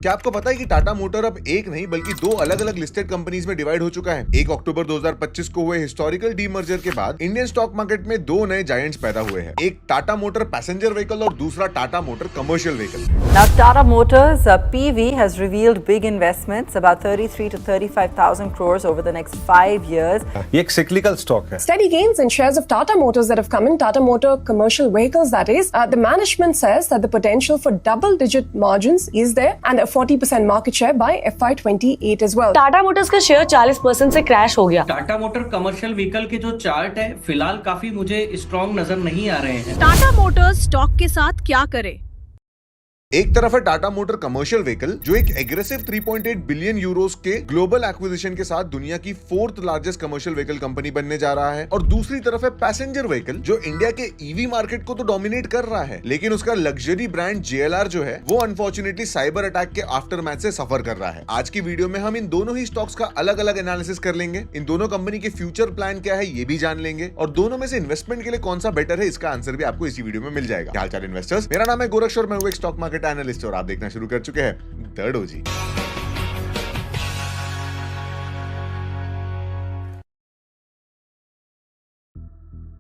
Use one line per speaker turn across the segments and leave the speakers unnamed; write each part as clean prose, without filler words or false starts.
क्या आपको पता है कि टाटा मोटर अब एक नहीं बल्कि दो अलग अलग लिस्टेड कंपनीज में डिवाइड हो चुका है। 1 अक्टूबर 2025 को हुए हिस्टोरिकल डीमर्जर के बाद इंडियन स्टॉक मार्केट में दो नए जायंट्स पैदा हुए हैं, एक टाटा मोटर पैसेंजर व्हीकल और दूसरा Tata motor commercial vehicle.
Now, Tata Motors PV has revealed big investments, about 33 to 35,000 crores over the next 5 years.
ये एक cyclical stock है।
Steady gains in shares of Tata Motors that have come in, Tata Motor commercial vehicles that is. The management says that the potential for double-digit margins is there and a 40% market share by FY28 as well.
Tata Motors का share 40% से crash हो गया।
Tata motor commercial vehicle के जो chart है फिलहाल काफी मुझे स्ट्रॉन्ग नजर नहीं आ रहे हैं।
टाटा मोटर्स स्टॉक के साथ क्या करे?
एक तरफ है टाटा मोटर कमर्शियल व्हीकल जो एक एग्रेसिव 3.8 बिलियन यूरोस के ग्लोबल एक्विजिशन के साथ दुनिया की 4th largest commercial vehicle company बनने जा रहा है, और दूसरी तरफ है पैसेंजर व्हीकल जो इंडिया के ईवी मार्केट को तो डोमिनेट कर रहा है, लेकिन उसका लग्जरी ब्रांड JLR जो है वो अनफॉर्चुनेटली साइबर अटैक के आफ्टर मैच से सफर कर रहा है। आज की वीडियो में हम इन दोनों ही स्टॉक्स का अलग अलग एनालिसिस कर लेंगे, इन दोनों कंपनी के फ्यूचर प्लान क्या है ये भी जान लेंगे, और दोनों में से इन्वेस्टमेंट के लिए कौन सा बेटर है इसका आंसर भी आपको इसी वीडियो में मिल जाएगा। क्या हाल चाल इन्वेस्टर्स, मेरा नाम है गोरक्ष और मैं हूं एक स्टॉक मार्केट एनालिस्ट और आप देखना शुरू कर चुके हैं द डोजी।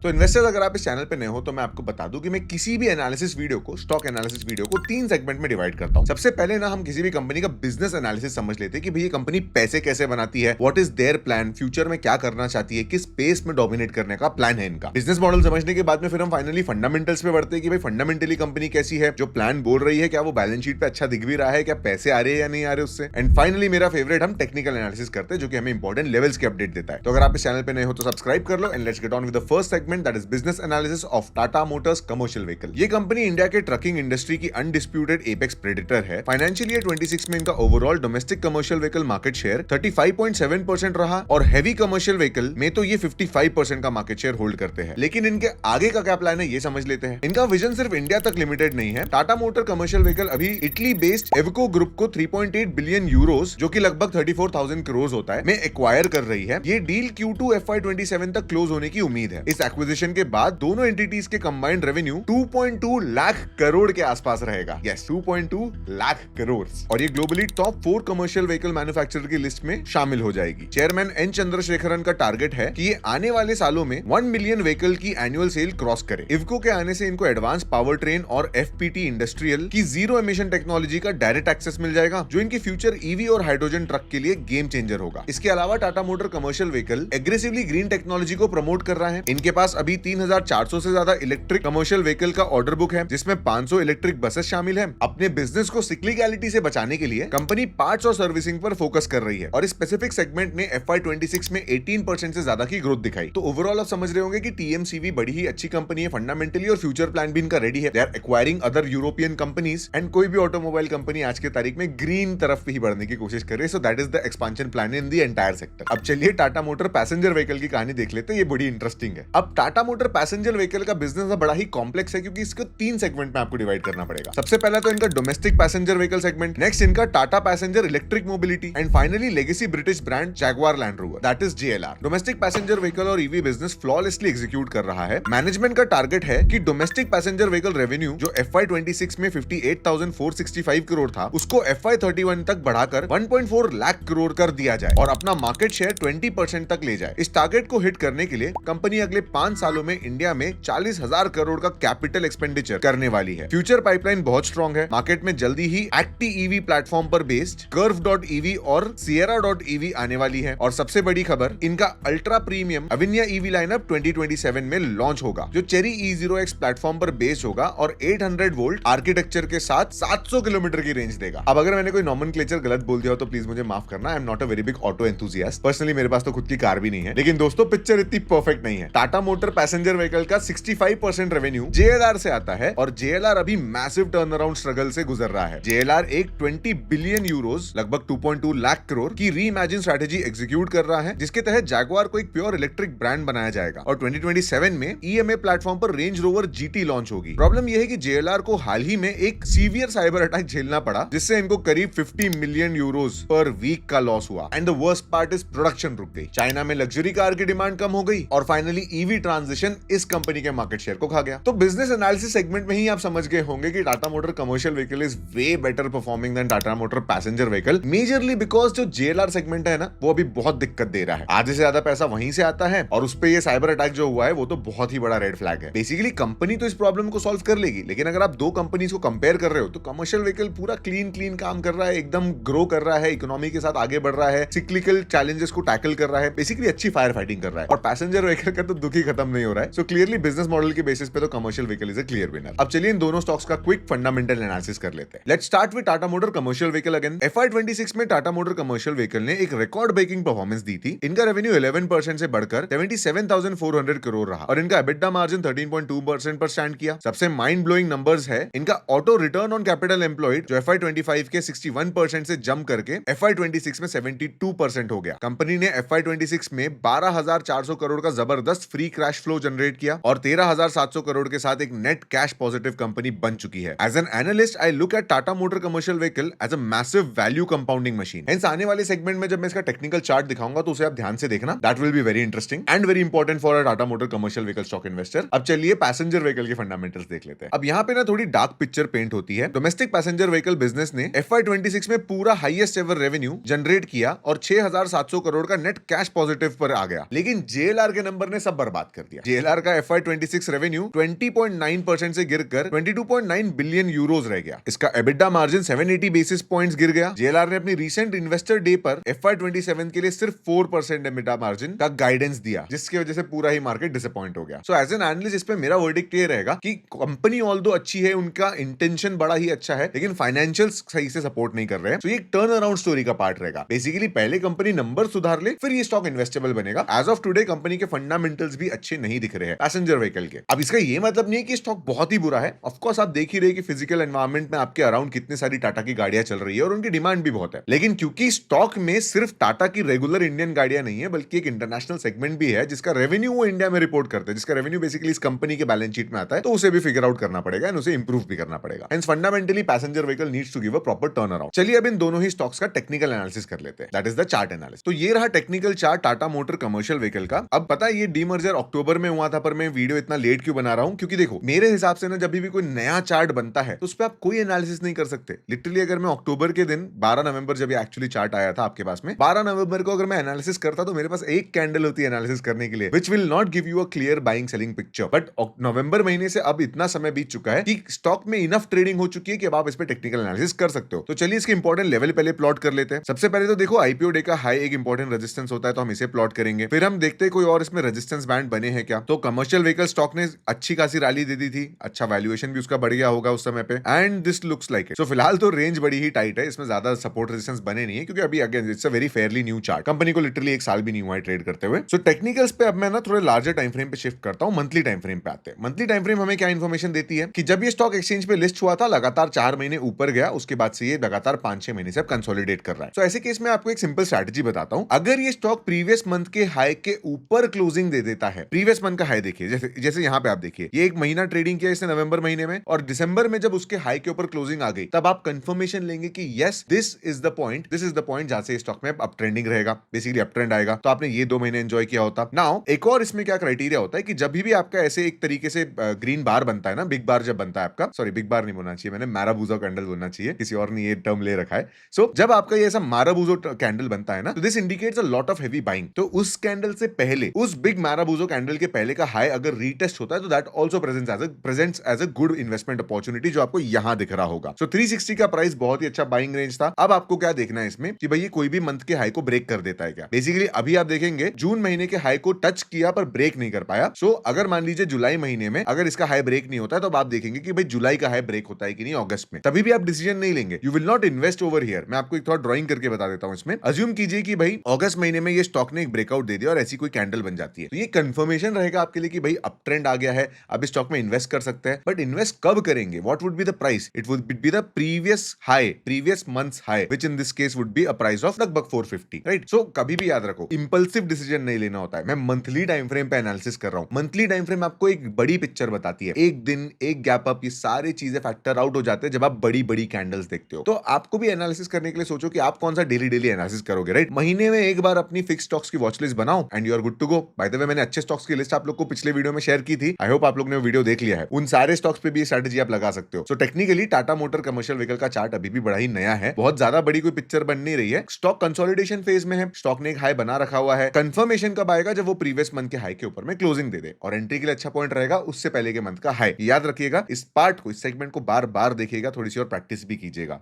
तो इन्वेस्टर्स, अगर आप इस चैनल पे नए हो तो मैं आपको बता दूं कि मैं किसी भी एनालिसिस वीडियो को, स्टॉक एनालिसिस वीडियो को 3 सेगमेंट में डिवाइड करता हूं। सबसे पहले ना हम किसी भी कंपनी का बिजनेस एनालिसिस समझ लेते हैं कि भाई ये कंपनी पैसे कैसे बनाती है, what is their plan, future में क्या करना चाहती है, किस स्पेस में डोमिनेट करने का प्लान है इनका। बिजनेस मॉडल समझने के बाद में फिर हम फाइनली फंडामेंटल्स पे बढ़ते हैं कि भाई फंडामेंटली कंपनी कैसी है, जो प्लान बोल रही है क्या वो बैलेंस शीट पे अच्छा दिख भी रहा है, क्या पैसे आ रहे हैं या नहीं आ रहे उससे। एंड फाइनली मेरा फेवरेट, हम टेक्निकल एनालिसिस करते हैं जो कि हमें इंपॉर्टेंट लेवल्स के अपडेट देता है। तो अगर आप इस चैनल पे नए हो तो सब्सक्राइब कर लो and let's get on with the first segment, that is business analysis of Tata motors commercial vehicle. ये कंपनी इंडिया के ट्रकिंग इंडस्ट्री की अनडिस्प्यूटेड एपेक्स प्रेडेटर है। फाइनेंशियल ईयर 26 में इनका overall domestic commercial vehicle market share 35.7% रहा, और heavy commercial vehicle में तो ये 55% का मार्केट शेयर होल्ड करते हैं। लेकिन इनके आगे का क्या प्लान है ये समझ लेते हैं। इनका विजन सिर्फ इंडिया तक लिमिटेड नहीं है। टाटा मोटर कमर्शियल व्हीकल अभी इटली बेस्ड एवको ग्रुप को 3.8 बिलियन यूरोस, जो कि लगभग 34,000 करोड़ होता है, में एक्वायर कर रही है। ये डील Q2 FY27 तक क्लोज होने की उम्मीद है। इस एक्विजिशन के बाद दोनों एंटिटीज के कंबाइंड रेवेन्यू 2.2 लाख करोड़ के आसपास रहेगा। यस, 2.2 लाख करोड़, और ये globally top 4 commercial vehicle manufacturer की लिस्ट में शामिल हो जाएगी। चेयरमैन एन चंद्रशेखरन का टारगेट है कि ये आने वाले सालों में 1 मिलियन व्हीकल की एनुअल सेल क्रॉस करे। इवको के आने से इनको एडवांस पावर ट्रेन और FPT इंडस्ट्रियल की जीरो एमिशन टेक्नोलॉजी का डायरेक्ट एक्सेस मिल जाएगा, जो इनकी फ्यूचर ईवी और हाइड्रोजन ट्रक के लिए गेम चेंजर होगा। इसके अलावा Tata motor commercial vehicle aggressively green technology को प्रमोट कर रहा है। इनके पास अभी 3,400 से ज्यादा इलेक्ट्रिक कमर्शियल व्हीकल का ऑर्डर बुक है, जिसमें 500 इलेक्ट्रिक बसेस शामिल हैं। अपने बिजनेस को सिक्लिकलिटी से बचाने के लिए कंपनी पार्ट्स और सर्विसिंग पर फोकस कर रही है, और इस स्पेसिफिक सेगमेंट ने FY26 में 18% से ज्यादा की ग्रोथ दिखाई। तो ओवरऑल आप समझ रहे होंगे कि TMCV बड़ी ही अच्छी कंपनी है फंडामेंटली, और फ्यूचर प्लान भी इनका रेडी है। They are acquiring other European companies, and कोई भी ऑटोमोबाइल कंपनी आज के तारीख में ग्रीन तरफ ही बढ़ने की कोशिश कर रही है। So that is the expansion plan in the entire sector. अब चलिए टाटा मोटर पैसेंजर व्हीकल की कहानी देख लेते हैं, ये बड़ी इंटरेस्टिंग है। अब टाटा मोटर पैसेंजर व्हीकल का बिजनेस बड़ा ही कॉम्प्लेक्स है, क्योंकि इसको 3 सेगमेंट में आपको डिवाइड करना पड़ेगा। सबसे पहला तो इनका domestic passenger vehicle segment, next इनका Tata passenger electric mobility, and finally legacy British brand Jaguar Land Rover, that is JLR। Domestic passenger vehicle और ईवी बिजनेस फ्लॉलेसली एग्जीक्यूट कर रहा है। मैनेजमेंट का टारगेट है कि डोमेस्टिक पैसेंजर व्हीकल रेवेन्यू जो FY26 में 58,465 करोड़ था, उसको FY31 तक बढ़ाकर 1.4 लाख करोड़ कर दिया जाए और अपना मार्केट शेयर 20% तक ले जाए। इस टारगेट को हिट करने के लिए कंपनी अगले 5 सालों में इंडिया में 40,000 करोड़ का कैपिटल एक्सपेंडिचर करने वाली है। फ्यूचर पाइपलाइन बहुत स्ट्रॉन्ग है। मार्केट में जल्दी ही एक्टी EV प्लेटफॉर्म पर बेस्ड Curve.ev और Sierra.ev आने वाली है, और सबसे बड़ी खबर, इनका अल्ट्रा प्रीमियम अविन्या EV लाइनअप 2027 में लॉन्च होगा, जो चेरी E0X प्लेटफॉर्म पर बेस्ड होगा और 800 वोल्ट आर्किटेक्चर के साथ 700 किलोमीटर की रेंज देगा। अब अगर मैंने कोई नॉमेनक्लेचर गलत बोल दिया हो तो प्लीज मुझे माफ करना। I am not a very big auto enthusiast. Personally मेरे पास तो खुद की कार भी नहीं है, लेकिन दोस्तों पिक्चर इतनी परफेक्ट नहीं है। टाटा मोटर पैसेंजर व्हीकल का 65% रेवेन्यू JLR से आता है, और JLR अभी मैसिव टर्न अराउंड स्ट्रगल से गुजर रहा है। JLR एक 20 बिलियन यूरोस, लगभग 2.2 लाख करोड़ की रीइमेजिन स्ट्रेटेजी एग्जीक्यूट कर रहा है, जिसके तहत जैगवार को एक प्योर इलेक्ट्रिक ब्रांड बनाया जाएगा, और 2027 में EMA प्लेटफॉर्म पर रेंज रोवर GT लॉन्च होगी। प्रॉब्लम यह है कि JLR को हाल ही में एक सीवियर साइबर अटैक झेलना पड़ा, जिससे इनको करीब 50 मिलियन यूरोस पर वीक का लॉस हुआ। And the worst part is production रुक गई। चाइना में लग्जरी कार की डिमांड कम हो गई, और फाइनली EV ट्रांजिशन इस कंपनी के मार्केट शेयर को खा गया। तो बिजनेस एनालिसिस सेगमेंट में ही आप समझ गए होंगे कि Tata motor commercial vehicle is way better performing than Tata motor passenger vehicle, majorly because जो जेएलआर सेगमेंट है ना वो अभी बहुत दिक्कत दे रहा है। आधे से ज्यादा पैसा वहीं से आता है और उस पे ये साइबर अटैक जो हुआ है वो तो बहुत ही बड़ा रेड फ्लैग है। बेसिकली कंपनी तो इस प्रॉब्लम को सॉल्व कर लेगी, लेकिन अगर आप दो कंपनीज को कंपेयर कर रहे हो तो कमर्शियल व्हीकल पूरा क्लीन काम कर रहा है, एकदम ग्रो कर रहा है, इकोनॉमी के साथ आगे बढ़ रहा है, सिक्लिकल चैलेंजेस को टैकल कर रहा है, बेसिकली अच्छी फायर फाइटिंग कर रहा है। और पैसेंजर व्हीकल का तो दुख ही खत्म नहीं हो रहा है। सो क्लियरली बिजनेस मॉडल के बेसिस पे तो commercial vehicle is a clear winner. अब चलिए इन दोनों स्टॉक्स का क्विक फंडामेंटल एनालिसिस कर लेते हैं। Let's start with Tata motor commercial vehicle again. FY26 में टाटा मोटर कमर्शियल व्हीकल ने एक रिकॉर्ड ब्रेकिंग परफॉर्मेंस दी थी। इनका रेवेन्यू 11% से बढ़कर 77,400 करोड़ रहा और इनका एबिटा मार्जिन 13.2% पर स्टैंड किया। सबसे माइंड ब्लोइंग नंबर्स है इनका auto return on capital employed जो FY25 के 61% से जंप करके FY26 में 72% हो गया। कंपनी ने FY26 में 12,400 करोड़ का जबरदस्त फ्री कैश फ्लो जनरेट किया और 13,700 करोड़ के साथ एक नेट कैश पॉजिटिव कंपनी बन चुकी है। As an analyst I look at Tata motor commercial vehicle as a massive value compounding machine. Hence आने वाले सेगमेंट में जब मैं इसका टेक्निकल चार्ट दिखाऊंगा तो उसे आप ध्यान से देखना, that will be very interesting and very important for a Tata motor commercial vehicle stock investor. अब चलिए पैसेंजर व्हीकल के फंडामेंटल्स देख लेते हैं। अब यहाँ पे ना थोड़ी डार्क पिक्चर पेंट होती है। डोमेस्टिक पैसेंजर व्हीकल बिजनेस ने FY26 में पूरा हाईएस्ट एवर रेवेन्यू जनरेट किया और 6,700 करोड़ का नेट कैश पॉजिटिव पर आ गया, लेकिन जेएलआर के नंबर ने सब बर्बाद कर दिया। जेएलआर का FY26 रेवेन्यू 20.9% से गिरकर 22.9 बिलियन यूरोज रह गया। इसका एबिटा मार्जिन 780 बेसिस पॉइंट्स गिर गया। जेएलआर ने अपनी रीसेंट इन्वेस्टर डे पर FY27 के लिए सिर्फ 4% एबिटा मार्जिन का गाइडेंस दिया, जिसकी वजह से पूरा ही मार्केट डिसअपॉइंट हो गया। सो एज एन एनालिस्ट इस पे मेरा वर्डिक्ट ये रहेगा कि कंपनी ऑल्दो अच्छी है, उनका इंटेंशन बड़ा ही अच्छा है, लेकिन फाइनेंशियल्स सही से सपोर्ट नहीं कर रहे हैं। तो ये एक टर्न अराउंड स्टोरी का पार्ट रहेगा। बेसिकली पहले कंपनी नंबर सुधार ले, फिर ये स्टॉक इन्वेस्टेबल बनेगा। एज ऑफ टुडे कंपनी के फंडामेंटल्स भी अच्छे नहीं दिख रहे हैं पैसेंजर व्हीकल के। अब इसका ये मतलब नहीं है कि स्टॉक बहुत ही बुरा है। ऑफ कोर्स आप देख ही रहे कि फिजिकल एनवायरनमेंट में आपके अराउंड कितनी सारी टाटा की गाड़ियां चल रही है और उनकी डिमांड भी बहुत है, लेकिन क्योंकि स्टॉक में सिर्फ टाटा की रेगुलर इंडियन गाड़ियां नहीं है बल्कि एक इंटरनेशनल सेगमेंट भी है जिसका रेवेन्यू वो इंडिया में रिपोर्ट करते हैं, जिसका रेवेन्यू बेसिकली इस कंपनी के बैलेंस शीट में आता है, तो उसे भी फिगर आउट करना पड़ेगा एंड उसे इंप्रूव भी करना पड़ेगा। Hence fundamentally passenger vehicle needs to give a proper turn around. चलिए अब इन दोनों ही स्टॉक्स का टेक्निकल एनालिसिस कर लेते हैं, that is the chart analysis. तो ये रहा technical chart Tata motor commercial vehicle का। अब पता है ये डीमर्जर अक्टूबर में हुआ था, पर मैं वीडियो इतना लेट क्यों बना रहा हूं, क्योंकि देखो मेरे हिसाब से ना जब भी कोई नया चार्ट बनता है तो उस पर आप कोई एनालिसिस नहीं कर सकते। लिटरली अगर मैं अक्टूबर के दिन 12 नवंबर जब ये एक्चुअली चार्ट आया था आपके पास में, 12 नवंबर को अगर मैं एनालिसिस करता तो मेरे पास एक कैंडल होती है एनालिसिस करने के लिए, which will not give you a clear buying selling picture. But नवंबर महीने से अब इतना समय बीत चुका है कि स्टॉक में इनफ ट्रेडिंग हो चुकी है कि अब आप इस पे टेक्निकल एनालिसिस कर सकते हो। तो चलिए इसके इंपॉर्टेंट लेवल पहले प्लॉट कर लेते हैं। सबसे पहले तो देखो आईपीओ डे का हाई एक इंपॉर्टेंट रेजिस्टेंस होता है, तो हम इसे प्लॉट करेंगे। फिर हम देखते हैं कोई और इसमें रेजिस्टेंस बैंड बने हैं क्या। तो कमर्शियल व्हीकल स्टॉक ने अच्छी खासी रैली दे दी थी, अच्छा वैल्यूएशन भी उसका बढ़ गया होगा उस समय पे, and this looks like it. So फिलहाल तो रेंज बड़ी ही टाइट है, इसमें ज्यादा सपोर्ट रेजिस्टेंस बने नहीं है क्योंकि अभी again it's a very fairly new chart. Company को लिटरली एक साल भी नहीं हुआ है ट्रेड करते हुए। सो टेक्निकल्स पे अब मैं ना थोड़े लार्जर टाइम फ्रेम पे शिफ्ट करता हूं, मंथली टाइम फ्रेम पे आते हैं। मंथली टाइम फ्रेम हमें क्या इन्फॉर्मेशन देती है कि जब ये स्टॉक एक्सचेंज पे लिस्ट हुआ था लगातार 4 महीने ऊपर गया, उसके बाद से ये लगातार 5-6 महीने से अब कंसोलिडेट कर रहा है। तो ऐसे केस में आपको एक सिंपल स्ट्रैटेजी बताता हूं। अगर ये स्टॉक प्रीवियस मंथ के हाई के ऊपर क्लोजिंग दे देता है, प्रीवियस मंथ का हाई देखिए, जैसे यहाँ पे आप देखिए ये एक महीना ट्रेडिंग किया इसने नवंबर महीने में, और दिसंबर में जब उसके हाई के ऊपर क्लोजिंग आ गई तब आप कंफर्मेशन लेंगे कि yes this is the point जहां से स्टॉक में अप ट्रेंडिंग रहेगा, बेसिकली अप ट्रेंड आएगा। तो आपने ये 2 महीने एंजॉय किया होता। नाउ एक और इसमें क्या क्राइटेरिया होता है कि जब भी आपका ऐसे एक तरीके से ग्रीन बार बनता है ना, बिग बार जब बनता है आपका, सॉरी बिग बार नहीं बोलना चाहिए मैंने, माराबूजो कैंडल बोलना चाहिए, किसी और ने ये टर्म ले रखा है। सो जब आपका ये ऐसा माराबूजो कैंडल बनता है ना, तो this indicates a lot of heavy buying. तो उस कैंडल से पहले, उस बिग माराबूजो कैंडल के पहले का हाई अगर रीटेस्ट होता है तो that also presents as a good investment opportunity, जो आपको यहां दिख रहा होगा। सो 360 का प्राइस बहुत ही अच्छा बाइंग रेंज था। अब आपको क्या देखना है इसमें कि भाई ये कोई भी मंथ के हाई को ब्रेक कर देता है क्या। बेसिकली अभी आप देखेंगे जून महीने के हाई को टच किया पर ब्रेक नहीं कर पाया। सो अगर मान लीजिए जुलाई महीने में अगर इसका हाई ब्रेक नहीं होता है तो आप देखेंगे कि भाई जुलाई का हाई ब्रेक होता है कि नहीं अगस्त में, तभी भी आप डिसीजन नहीं लेंगे। You will not invest over here. मैं आपको एक थोड़ा ड्राइंग करके बता देता हूं। इसमें अज्यूम कीजिए कि भाई अगस्त महीने में ये स्टॉक ने एक ब्रेकआउट दे दिया और ऐसी कोई कैंडल बन जाती है, तो ये कंफर्मेशन रहेगा आपके लिए कि भाई अप ट्रेंड आ गया है, अब इस स्टॉक में इन्वेस्ट कर सकते हैं। बट इन्वेस्ट कब करेंगे, what would be the price? It would be the previous high, previous months high, which in this case would be a price of लगभग 450, राइट। सो कभी भी याद रखो इंपल्सिव डिसीजन नहीं लेना होता है। मैं मंथली टाइम फ्रेम पे एनालिसिस कर रहा हूं। मंथली टाइम फ्रेम आपको एक बड़ी पिक्चर बताती है। एक दिन, एक गैप अप, ये सारी चीजें फैक्टर आउट हो जाते हैं जब आप बड़ी बड़ी कैंडल्स देखते हो। तो आपको भी एनालिसिस करने के लिए सोचो कि आप कौन सा डेली एनालिसिस करोगे, राइट। महीने में एक बार अपनी फिक्स स्टॉक्स की वॉच लिस्ट बनाओ and you are good to go. By the way मैंने अच्छे स्टॉक्स की लिस्ट आप लोग को पिछले वीडियो में शेयर की थी। आई होप आप लोग ने वो वीडियो देख लिया है। उन सारे स्टॉक्स पे भी ये स्ट्रेटेजी आप लगा सकते हो। So technically Tata motor commercial vehicle का चार्ट अभी भी बड़ा ही नया है, बहुत ज्यादा बड़ी कोई पिक्चर बन नहीं रही है। स्टॉक कंसोलिडेशन फेज में है, स्टॉक ने एक हाई बना रखा हुआ है। कंफर्मेशन कब आएगा? जब वो प्रीवियस मंथ के हाई के ऊपर में क्लोजिंग दे दे, और एंट्री के लिए अच्छा पॉइंट रहेगा उससे पहले के मंथ का हाई। याद रखिएगा इस पार्ट को, इस सेगमेंट को बार बार देखिएगा, थोड़ी सी और प्रैक्टिस भी कीजिएगा।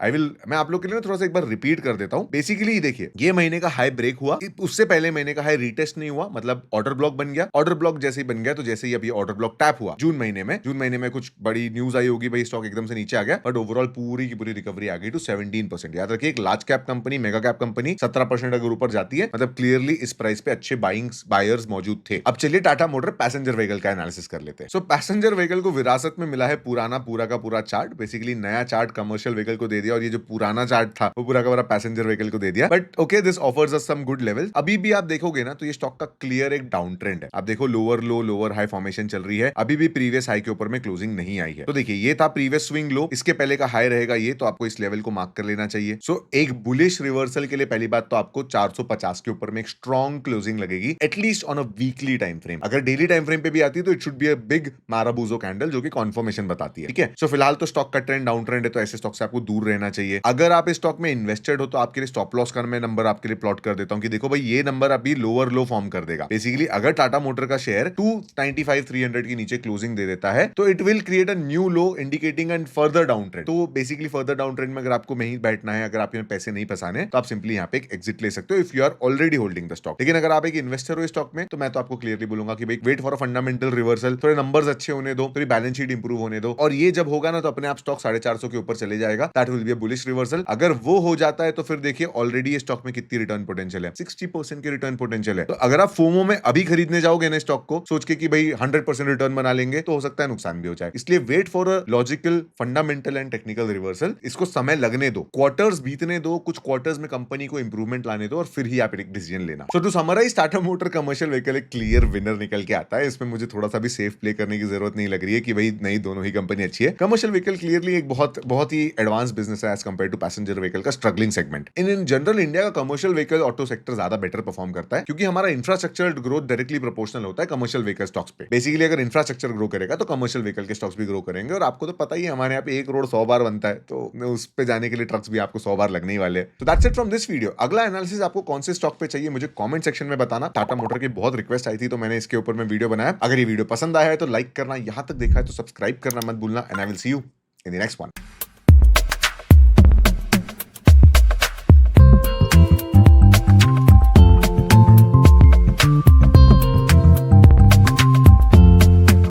मैं आप लोग के लिए थोड़ा सा एक बार रिपीट कर देता हूं। बेसिकली देखिए, ये महीने का हाई ब्रेक हुआ, उससे पहले महीने का हाई रीटेस्ट नहीं हुआ, मतलब ऑर्डर ब्लॉक बन गया। ऑर्डर ब्लॉक जैसे ही बन गया तो जैसे ही अभी ऑर्डर ब्लॉक टैप हुआ जून महीने में कुछ बड़ी न्यूज आई होगी, भाई स्टॉक एकदम से नीचे आ गया, बट ओवरऑल पूरी की पूरी रिकवरी आ गई टू 17%। याद रखिए एक large cap company, mega cap company 17% अगर ऊपर जाती है, मतलब क्लियरली इस प्राइस पे अच्छे बायर्स मौजूद थे। अब चलिए टाटा मोटर पैसेंजर व्हीकल का एनालिसिस कर लेते हैं। सो पैसेंजर व्हीकल को विरासत में मिला है पुराना पूरा का पूरा चार्ट। बेसिकली नया चार्ट कमर्शियल व्हीकल को दे दिया, और ये जो पुराना चार्ट था वो पूरा का पूरा पैसेंजर व्हीकल को दे दिया। But okay, this offers us some good level. अभी भी आप देखोगे ना तो ये स्टॉक का क्लियर एक डाउन ट्रेंड है। आप देखो लोअर लो लोअर हाई फॉर्मेशन चल रही है, अभी भी प्रीवियस हाई के ऊपर में क्लोजिंग नहीं आई है। तो देखिए ये था प्रीवियस स्विंग लो, इसके पहले का हाई रहेगा ये, तो आपको इस लेवल को मार्क कर लेना चाहिए। सो एक बुलिश रिवर्सल के लिए पहली बात तो आपको 450 के ऊपर में एक स्ट्रॉन्ग क्लोजिंग लगेगी, at least on a weekly time frame. अगर डेली टाइम फ्रेम पे भी आती है तो it should be a big माराबूजो candle जो कि कन्फर्मेशन बताती है। ठीक है, सो फिलहाल तो स्टॉक का ट्रेंड डाउन ट्रेंड है, तो ऐसे स्टॉक से आपको दूर रहना चाहिए। अगर आप इस स्टॉक में इन्वेस्टेड हो तो आपके लिए स्टॉप लॉस का मैं नंबर आपके लिए प्लॉट कर देता हूं कि देखो भाई ये नंबर अभी लोअर लो फॉर्म कर देगा। बेसिकली अगर टाटा मोटर का शेयर 295-300 के नीचे क्लोजिंग दे देता है तो it will create a new low indicating and further down trend. तो बेसिकली फर्दर डाउन ट्रेंड में अगर आपको नहीं बैठना है, अगर आप यहाँ पैसे नहीं फंसाने, तो आप सिंपली यहाँ पे एक एग्जिट ले सकते हो if you are already holding the stock. लेकिन अगर आप एक इन्वेस्टर हो स्टॉक में तो मैं तो आपको क्लियरली बोलूंगा कि भाई wait for a fundamental reversal, थोड़े नंबर्स अच्छे होने दो, थोड़ी बैलेंस शीट इंप्रूव होने दो, और ये जब होगा ना तो अपने आप स्टॉक 450 के ऊपर चले जाएगा। That will be a bullish reversal. अगर वो हो जाता है तो फिर देखिए ऑलरेडी ये स्टॉक में कितनी रिटर्न पोटेंशियल है, 60% की रिटर्न पोटेंशियल है। तो अगर आप फोमो में अभी खरीदने जाओगे ना स्टॉक को सोच के कि भाई 100% रिटर्न बना लेंगे, तो हो सकता है नुकसान भी हो जाए। इसलिए wait for a logical fundamental and technical reversal. इसको समय लगने दो, क्वार्टर्स बीतने दो, कुछ क्वार्टर्स में कंपनी को इंप्रूवमेंट लाने दो, और फिर ही आप एक डिसीजन लेना। So to summarise, Tata motor commercial vehicle एक क्लियर विनर निकल के आता है। इसमें मुझे थोड़ा सा भी सेफ प्ले करने की जरूरत नहीं लग रही है कि भाई नहीं, दोनों ही कंपनी अच्छी है। कमर्शियल व्हीकल क्लियरली एक बहुत ही एडवांस बिजनेस है as compare to passenger vehicle का struggling segment. In general India का कमर्शियल व्हीकल ऑटो सेक्टर ज्यादा बेटर परफॉर्म करता है, क्योंकि हमारा इंफ्रास्ट्रक्चर ग्रोथ डायरेक्टली प्रोपोर्शनल होता है कमर्शियल व्हीकल स्टॉक्स पे। बेसिकली अगर इंफ्रास्ट्रक्चर ग्रो करेगा तो कमर्शियल व्हीकल के स्टॉक्स भी ग्रो करेंगे, और आपको तो पता ही है हमारे यहाँ पे एक रोड 100 बार बनता है, तो उस पे जाने के लिए ट्रक्स भी आपको 100 बार लगने ही वाले हैं। तो that's it from this video. अगला एनालिसिस आपको कौन से स्टॉक पे चाहिए मुझे कमेंट सेक्शन में बताना। टाटा मोटर की बहुत रिक्वेस्ट आई थी तो मैंने इसके ऊपर में वीडियो बनाया। अगर ये वीडियो पसंद आया है तो लाइक करना, यहां तक देखा है तो सब्सक्राइब करना मत भूलना, and I will see you in the next one.